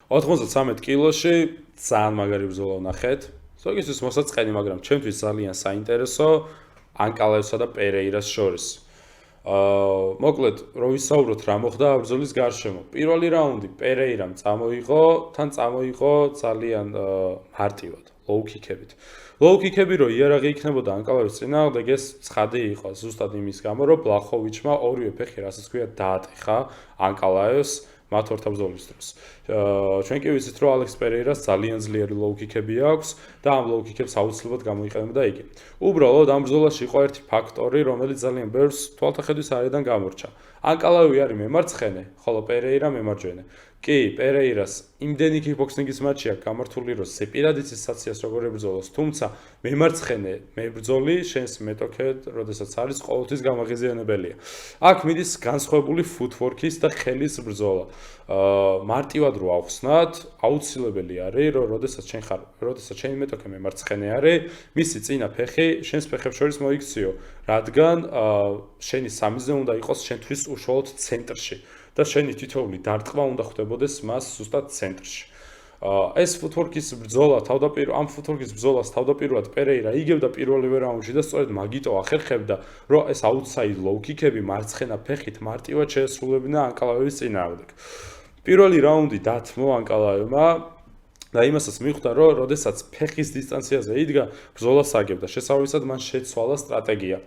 93 კილოში ძალიან მაგარი ბრძოლა ვნახეთ. ზოგისთვის მოსაწყენი, მაგრამ ჩემთვის ძალიან საინტერესო ანკალევსა და პერეირას შორის. მოკლედ, რო ვისაუბროთ რა მოხდა ამ ბრძოლის გარშემო. პირველი რაუნდი პერეირამ წამოიღო, თან წამოიღო ძალიან მარტივად, ლოუ-ქიკებით. ლოუ-ქიკები რო იარაღი იქნებოდა ანკალევის წინააღმდეგ, ეს ცხადი იყო ზუსტად იმის გამო, რომ ბლახოვიჩმა ორივე ფეხი, რასაც ქვია, დაატეხა ანკალევის მათ ორთა ბრძოლის დროს. ჩვენ კი ვიცით, რომ ალექს პერეირას ძალიან ძლიერი ლოუ-ქიკები აქვს და ამ ლოუ-ქიკებს აუცილებლად გამოიყენებდა იგი. უბრალოდ ამ ბრძოლაში იყო ერთი ფაქტორი, რომელიც ძალიან ბევრს თვალთახედვის არიდან გამორჩა. ანკალევი არის მემარცხენე, ხოლო პერეირა მემარჯვენე. კი, პერეირას იმდენი კიკბოქსინგის მატჩი აქვს გამართული, რომ ზეპირად იცის საციას როგორ ებრძოლოს, თუმცა მემარცხენე მებრძოლი შენს მეტოქედ, როდესაც არის ყოველთვის გამაღიზიანებელია. აქ მიდის განსხვავებული ფუტვორკის და ხელის ბრძოლა. მარტივად რო ავხსნათ, აუცილებელი არის, რომ როდესაც შენი მეტოქე მემარცხენე არის, მისი წინა ფეხი შენს ფეხებს შორის მოიქციო, რადგან შენი სამიზნე უნდა იყოს შენთვის უშუალოდ ცენტრში და შენი თითოეული დარტყმა უნდა ხდებოდეს მას ზუსტად ცენტრში. ეს ფუტვორკის ბრძოლა ამ ფუტვორკის ბრძოლას თავდაპირველად პერეირა იგებდა პირველივე რაუნდში და სწორედ მაგიტო ახერხებდა, რომ ეს აუთსაიდ ლოუ-ქიკები მარცხენა ფეხით მარტივად შეესრულებინა ანკალევის წინააღმდეგ. პირველი რაუნდი დათმო ანკალევმა და იმასაც მიხვდა, რომ როდესაც ფეხის დისტანციაზე იდგა, ბრძოლას აგებდა. შესაბამისად, მან შეცვალა სტრატეგია.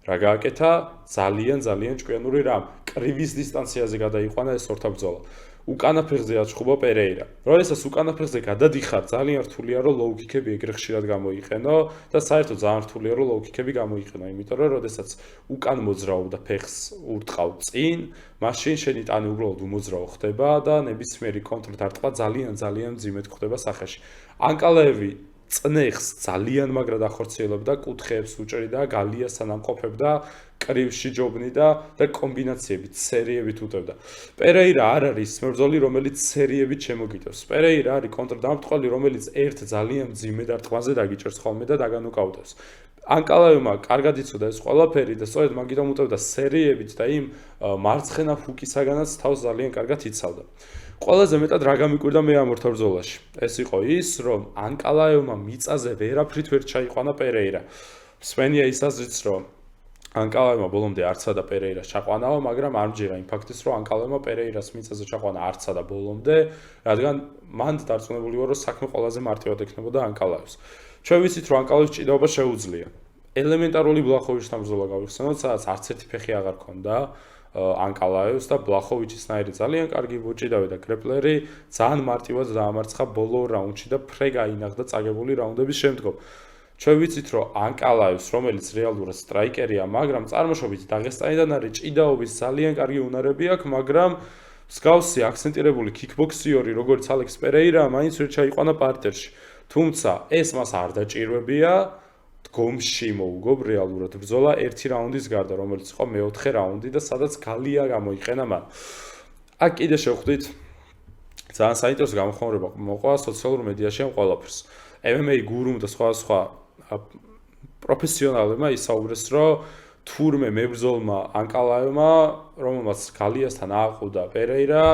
რა გააკეთა? ძალიან ჭკვიანური რამ. კრივის დისტანციაზე გადაიყვანა ეს ორთა ბრძოლა. უკანა ფეხზე აჩხუბა პერეირა. როდესაც უკანა ფეხზე გადადიხარ, ძალიან რთულია რომ ლოუ-ქიკები ეგრე ხშირად გამოიყენო და საერთოდ ძალიან რთულია რომ ლოუ-ქიკები გამოიყენო, იმიტომ რომ როდესაც უკან მოძრაობდა ფეხს ურტყავ წინ, მაშინ შენი ტანი უბრალოდ უმოძრაო ხდება და ნებისმიერი კონტრდარტყმა ძალიან მძიმედ ხდება სახეში. ანკალევი წნეხს ძალიან მაგრად ახორციელებდა, კუთხეებს უჭერდა, გალიასთან ამყოფებდა, კრივში ჯობნიდა და კომბინაციებით, სერიებით უტევდა. პერეირა არ არის მებრძოლი, რომელიც სერიებით შემოგიტევს. პერეირა არის კონტრდამტყველი, რომელიც ერთ ძალიან მძიმე დარტყმაზე დაგიჭერს ხოლმე და დაგანოკაუტებს. ანკალევმა კარგად იცოდა ეს ყველაფერი და სწორედ მაგიტომ უტევდა სერიებით და იმ მარცხენა ჰუკისაგანაც თავს ძალიან კარგად იცავდა. ყველაზე მეტად რა გამიკვირდა მე ამ ორთა ბრძოლაში. ეს იყო ის, რომ ანკალევმა მიწაზე ვერაფრით ვერ ჩაიყვანა პერეირა. მსმენია ის აზრიც, რომ ანკალევმა ბოლომდე არცა და პერეირას ჩაყვანაო, მაგრამ არ მჯერა იმ ფაქტის, რომ ანკალევმა პერეირას მიწაზე ჩაყვანა არცა და ბოლომდე, რადგან მან დარწმუნებული იყო, რომ საქმე ყველაზე მარტივად ექნებოდა ანკალევს. ჩვენ ვიცით, რომ ანკალევს ჭიდაობა შეუძლია. ელემენტარული ბლახოვიჩთან ბრძოლა გავიხსენოთ, სადაც არც ერთი ფეხი აღარ ქონდა ანკალევს და ბლახოვიჩისნაირი ძალიან კარგი ბოჭიდავი და კრეპლერი ძალიან მარტივად დაამარცხა ბოლო რაუნდში და ფრე გაინახდა წაგებული რაუნდების შემდგომ. ჩვენ ვიცით, რომ ანკალევს, რომელიც რეალურად სტრაიკერია, მაგრამ წარმოშობით დაღესტნიდან არის, ჭიდაობის ძალიან კარგი უნარები აქვს, მაგრამ მსგავსი აქცენტირებული კიკბოქსიორი, როგორც ალექს პერეირა, მაინც ვერ ჩაიყვანა პარტერში. თუმცა ეს მას არ დაჭირვებია, დგომში მოუგო რეალურად ბრძოლა ერთი რაუნდის გარდა, რომელიც იყო მეოთხე რაუნდი და სადაც გალია გამოიყენა მან. აქ კიდე შევხვდით ძალიან საინტერესო გამოხმაურება მოყვა სოციალურ მედიაში ამ ყველაფერს. MMA გურუმ და სხვა პროფესიონალებმა ისაუბრეს, რომ თურმე მებრძოლმა ანკალევმა, რომელმაც გალიასთან ააყუდა პერეირა,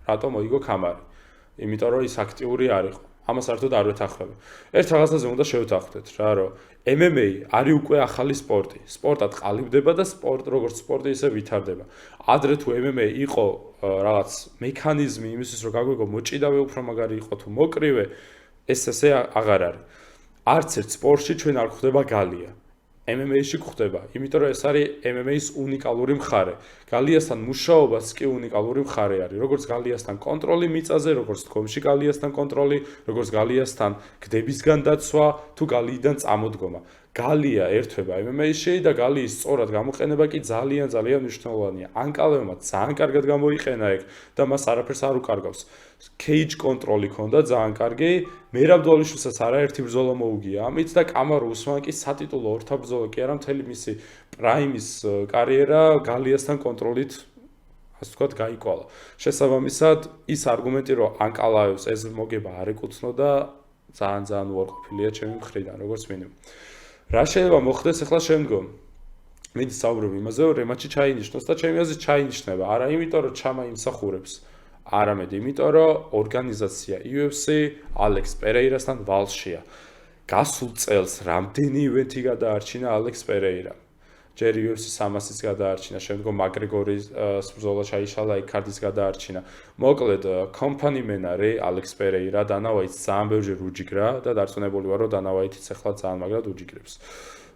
რატომ მოიგო ქამარი? იმიტომ რომ ის აქტიური არ იყო. ამას საერთოდ არ ვეთანხმები. ერთ რაღაცაზე უნდა შევთანხმდეთ რა, რომ MMA არის უკვე ახალი სპორტი. სპორტად ყალიბდება და როგორც სპორტი ისე ვითარდება. ადრე თუ MMA იყო რაღაც მექანიზმი იმისთვის, რომ გაგვიგო მოჭიდავე უფრო მაგარი იყო თუ მოკრივე, ესე აღარ არის. არც ერთ სპორტში ჩვენ არ გვხვდება გალია. MMA-ში გვხვდება, იმიტომ რომ ეს არის MMA-ის უნიკალური მხარე. გალიასთან მუშაობაც კი უნიკალური მხარე არის. როგორც გალიასთან კონტროლი მიწაზე, როგორც დგომში გალიასთან კონტროლი, როგორც გალიასთან გდებისგან დაცვა, თუ გალიიდან წამოდგომა. გალია ერთვება MMA-ში და გალიის სწორად გამოყენება კი ძალიან მნიშვნელოვანია. ანკალევმა ძალიან კარგად გამოიყენა ეგ და მას არაფერს არ უკარგავს. Cage კონტროლი ქონდა ძალიან კარგი. მერაბ დვალიშვილსაც არაერთი ბრძოლა მოუგია ამით და კამარუ უსმან კი სატიტულო ორთა ბრძოლა კი არა, მთელი მისი პრაიმის კარიერა გალიასთან კონტროლით ასე ვთქვათ გაიკვალა. შესაბამისად, ის არგუმენტი, რომ ანკალევს ეს მოგება არ ეკუთვნოდა, ძალიან უარყოფილია ჩემი მხრიდან, როგორც მინიმუმ. რა შეიძლება მოხდეს ახლა შემდგომ? მიდი საუბრობ იმაზე, რომ რემატჩი ჩაინიშნოს და ჩემი აზრით ჩაინიშნება, არა იმიტომ, რომ ჩამა იმსახურებს. არამედ იმიტომ, რომ ორგანიზაცია UFC ალექს პერეირასთან ვალშია. გასულ წელს რამდენი ივენთი გადაარჩინა ალექს პერეირამ. ჯერ UFC 300-იც გადაარჩინა, შემდგომ მაკგრეგორის ბრძოლა ჩაიშალა, იქ კარდის გადაარჩინა. მოკლედ, კომპანიმენარი ალექს პერეირა დანა ვაიტს ძალიან ბევრჯერ უჯიგრა და დარწმუნებული ვარ, რომ დანა ვაიტიც ახლა ძალიან მაგრად უჯიგრებს.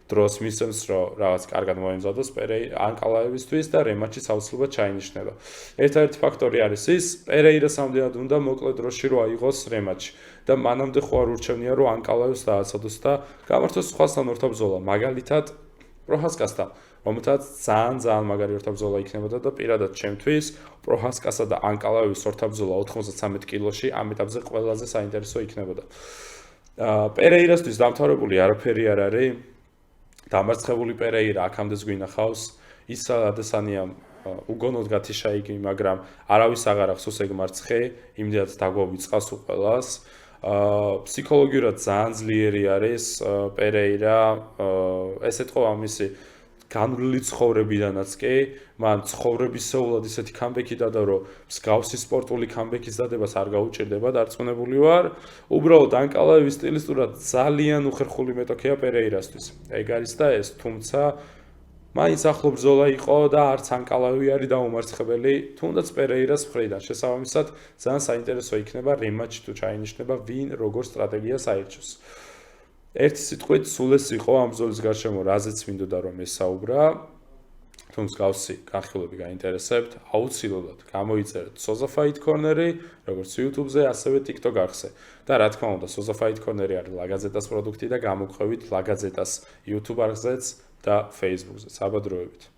დროს მისცემს, რომ რაღაც კარგად მოემზადოს ანკალაევისთვის და რემატჩიც აუცილებლად ჩაინიშნება. ერთადერთი ფაქტორი არის ის, პერეირას ამდენად უნდა მოკლედ დროში რო აიღოს რემატჩი და მანამდე ხო არ ურჩევნია, რომ ანკალაევს დააცადოს და გამართოს სხვასთან ორთაბრძოლა, მაგალითად პროჰასკასთან, რომელთაც ძალიან მაგარი ორთაბრძოლა იქნებოდა და პირადად ჩემთვის პროჰასკასა და ანკალაევის ორთაბრძოლა 93 კილოში ამ ეტაპზე ყველაზე საინტერესო იქნებოდა. პერეირასთვის დამთავრებული არაფერი არ არის. დამარცხებული პერეირა აქამდეც გვინახავს, ის ადესანიამ უგონოდ გათიშაიგი, მაგრამ არავის აღარ ახსოვს ეგ მარცხი, იმდენად დაგვავიწყას უყველას. ფსიქოლოგიურად ძალიან ძლიერი არის პერეირა, ესეთ ყო ამისი განვლილი ცხოვრებიდანაც კი, მან ცხოვრებისეულად ისეთი კამბექი დადა, რომ მსგავსი სპორტული კამბექის დადებას არ გაუჭირდება, დარწმუნებული ვარ. უბრალოდ ანკალაევის სტილისტურად ძალიან უხერხული მეტოქეა პერეირასთვის. ეგ არის და ეს, თუმცა მაინც ახლო ბრძოლა იყო და არც ანკალაევი არის დაუმარცხებელი, თუნდაც პერეირას მხრიდან. შესაბამისად, ძალიან საინტერესო იქნება რემატჩი თუ ჩაინიშნება, ვინ როგორ სტრატეგიას აირჩევს. ერთი სიტყვით, სულ ეს იყო ამ ბრძოლის გარშემო, რაზეც მინდოდა რომ ესაუბრა. თუ მსგავსი განხილვები გაინტერესებთ, აუცილებლად გამოიწერეთ Soza Fight Corner-ი, როგორც YouTube-ზე, ასევე TikTok არხზე. და რა თქმა უნდა, Soza Fight Corner-ი არის ლაგაზეტას პროდუქტი და გამოგხვევით ლაგაზეტას YouTube არხზეც და Facebook-ზე. საბადროებით.